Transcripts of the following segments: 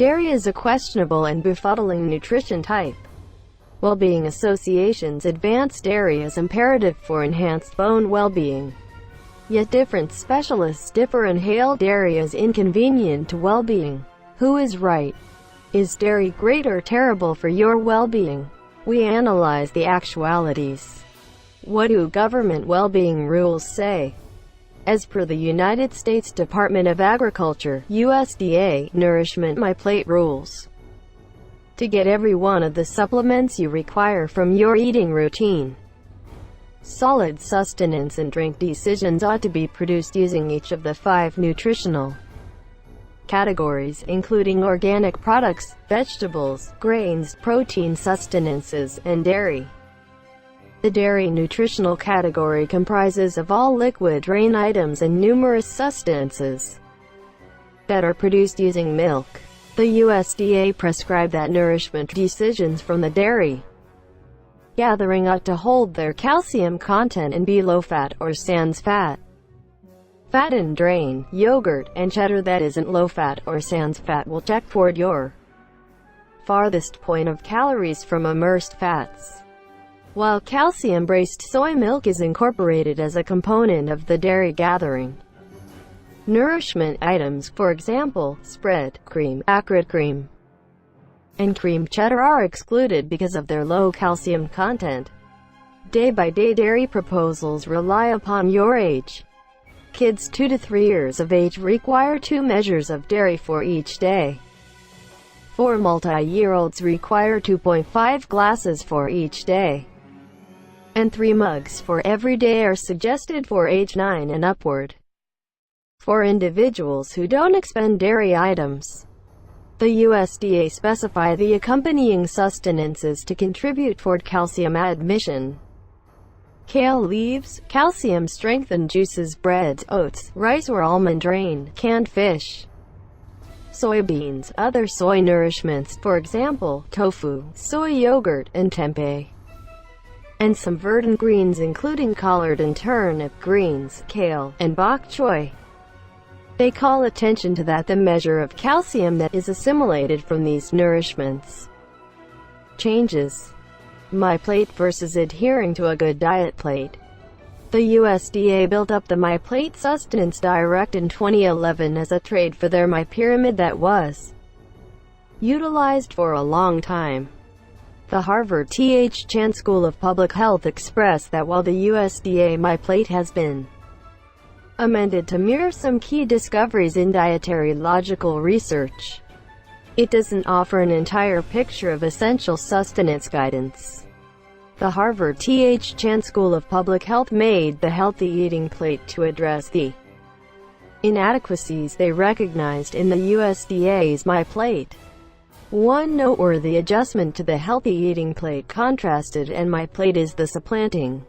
Dairy is a questionable and befuddling nutrition type. Wellbeing associations advance dairy as imperative for enhanced bone well-being. Yet different specialists differ and hail dairy as inconvenient to well-being. Who is right? Is dairy great or terrible for your well-being? We analyze the actualities. What do government well-being rules say? As per the United States Department of Agriculture, USDA, Nourishment My Plate rules. To get every one of the supplements you require from your eating routine. Solid sustenance and drink decisions ought to be produced using each of the 5 nutritional categories, including organic products, vegetables, grains, protein sustenances, and dairy. The dairy nutritional category comprises of all liquid grain items and numerous sustenances that are produced using milk. The USDA prescribe that nourishment decisions from the dairy gathering ought to hold their calcium content and be low-fat or sans fat. Fat and drain, yogurt, and cheddar that isn't low-fat or sans fat will check toward your farthest point of calories from immersed fats. While calcium-based soy milk is incorporated as a component of the dairy gathering nourishment items, for example, spread cream, acrid cream, and cream cheddar are excluded because of their low calcium content. Day-by-day dairy proposals rely upon your age. Kids 2 to 3 years of age require 2 measures of dairy for each day. 4 multi-year-olds require 2.5 glasses for each day. And 3 mugs for every day are suggested for age 9 and upward. For individuals who don't expend dairy items, the USDA specify the accompanying sustenances to contribute toward calcium admission. Kale leaves, calcium-strengthened juices, breads, oats, rice or almond grain, canned fish, soybeans, other soy nourishments, for example, tofu, soy yogurt, and tempeh, and some verdant greens including collard and turnip greens, kale, and bok choy. They call attention to that the measure of calcium that is assimilated from these nourishments changes. My Plate versus adhering to a good diet plate. The USDA built up the My Plate Sustenance Direct in 2011 as a trade for their My Pyramid that was utilized for a long time. The Harvard T.H. Chan School of Public Health expressed that while the USDA My Plate has been amended to mirror some key discoveries in dietary logical research, it doesn't offer an entire picture of essential sustenance guidance. The Harvard T.H. Chan School of Public Health made the healthy eating plate to address the inadequacies they recognized in the USDA's My Plate. One noteworthy adjustment to the healthy eating plate contrasted and My Plate is the supplanting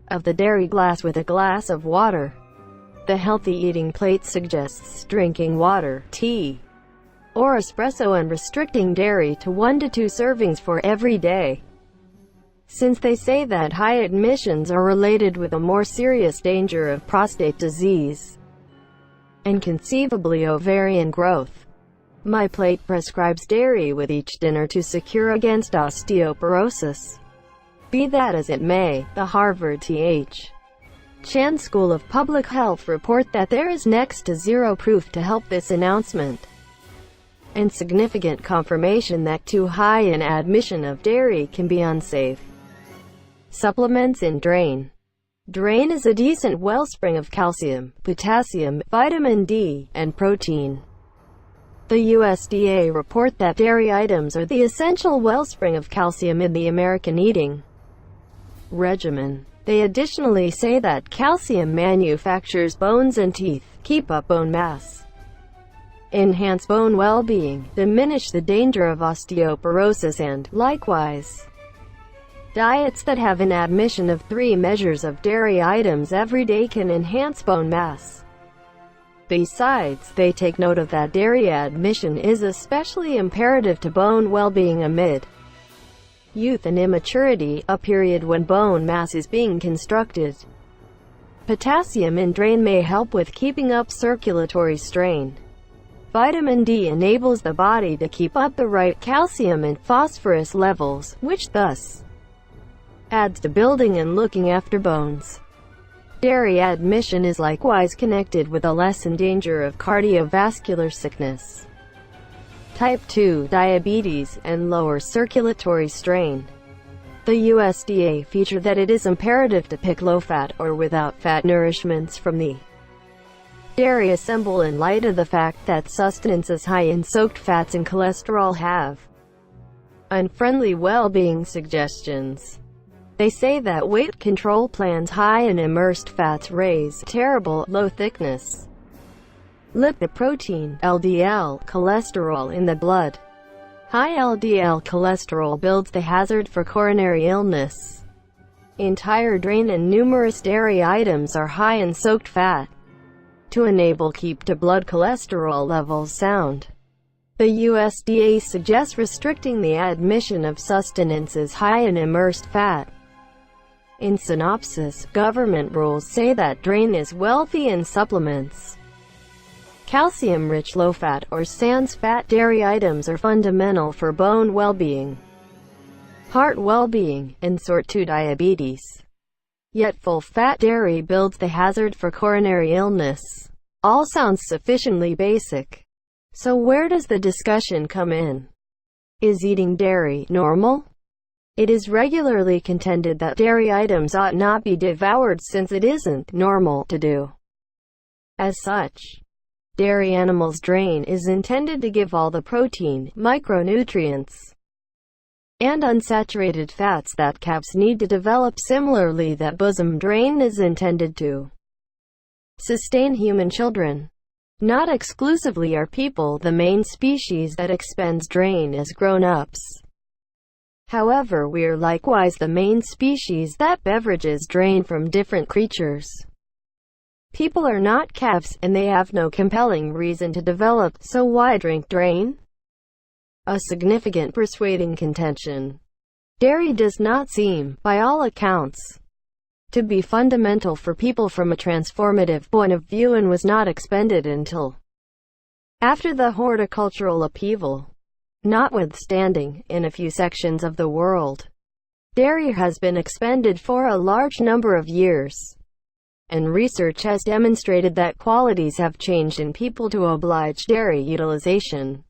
of the dairy glass with a glass of water. The healthy eating plate suggests drinking water, tea, or espresso and restricting dairy to 1 to 2 servings for every day, since they say that high emissions are related with a more serious danger of prostate disease and conceivably ovarian growth. My Plate prescribes dairy with each dinner to secure against osteoporosis. Be that as it may, the Harvard T.H. Chan School of Public Health report that there is next to zero proof to help this announcement, and significant confirmation that too high an admission of dairy can be unsafe. Supplements in Drain. Drain is a decent wellspring of calcium, potassium, vitamin D, and protein. The USDA report that dairy items are the essential wellspring of calcium in the American eating regimen. They additionally say that calcium manufactures bones and teeth, keep up bone mass, enhance bone well-being, diminish the danger of osteoporosis, and, likewise, diets that have an admission of 3 measures of dairy items every day can enhance bone mass. Besides, they take note of that dairy admission is especially imperative to bone well-being amid youth and immaturity, a period when bone mass is being constructed. Potassium in Drain may help with keeping up circulatory strain, Vitamin D enables the body to keep up the right calcium and phosphorus levels, which thus adds to building and looking after bones. Dairy admission is likewise connected with a lessened danger of cardiovascular sickness, type 2 diabetes, and lower circulatory strain. The USDA feature that it is imperative to pick low-fat or without fat nourishments from the dairy assemble in light of the fact that sustenances high in soaked fats and cholesterol have unfriendly well-being suggestions. They say that weight control plans high in immersed fats raise terrible, low-thickness lipoprotein (LDL) cholesterol in the blood. High LDL cholesterol builds the hazard for coronary illness. Entire grain and numerous dairy items are high in soaked fat to enable keep to blood cholesterol levels sound. The USDA suggests restricting the admission of sustenances high in immersed fat. In synopsis, government rules say that grain is wealthy in supplements. Calcium-rich low-fat or sans-fat dairy items are fundamental for bone well-being, heart well-being, and sort 2 diabetes. Yet full-fat dairy builds the hazard for coronary illness. All sounds sufficiently basic. So where does the discussion come in? Is eating dairy normal? It is regularly contended that dairy items ought not be devoured since it isn't normal to do. As such, dairy animals' drain is intended to give all the protein, micronutrients, and unsaturated fats that calves need to develop. Similarly, that bosom drain is intended to sustain human children. Not exclusively are people the main species that expends drain as grown-ups. However, we're likewise the main species that beverages drain from different creatures. People are not calves, and they have no compelling reason to develop, so why drink drain? A significant persuading contention. Dairy does not seem, by all accounts, to be fundamental for people from a transformative point of view and was not expended until after the horticultural upheaval. Notwithstanding, in a few sections of the world, dairy has been expended for a large number of years, and research has demonstrated that qualities have changed in people to oblige dairy utilization.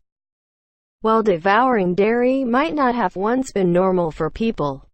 While devouring dairy might not have once been normal for people,